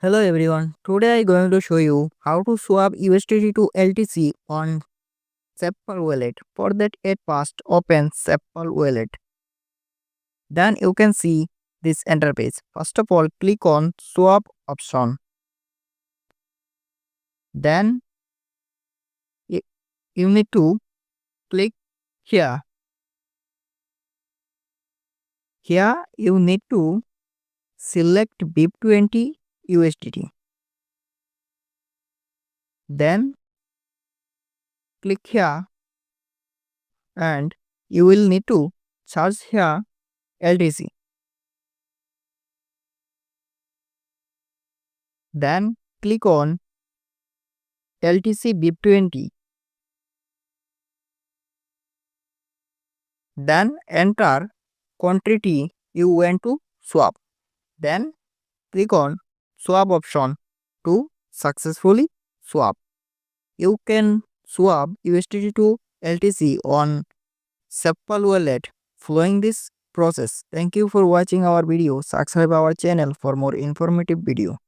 Hello everyone, today I am going to show you how to swap USDT to LTC on SafePal wallet. For that, at first open SafePal wallet. Then you can see this interface. First of all, click on swap option. Then y- you need to click here. Here you need to select BIP20 USDT. Then click here and you will need to search here LTC. Then click on LTC BIP20. Then enter quantity you want to swap. Then click on swap option to successfully swap. You can swap USDT to LTC on SafePal wallet following this process. Thank you for watching our video. Subscribe our channel for more informative video.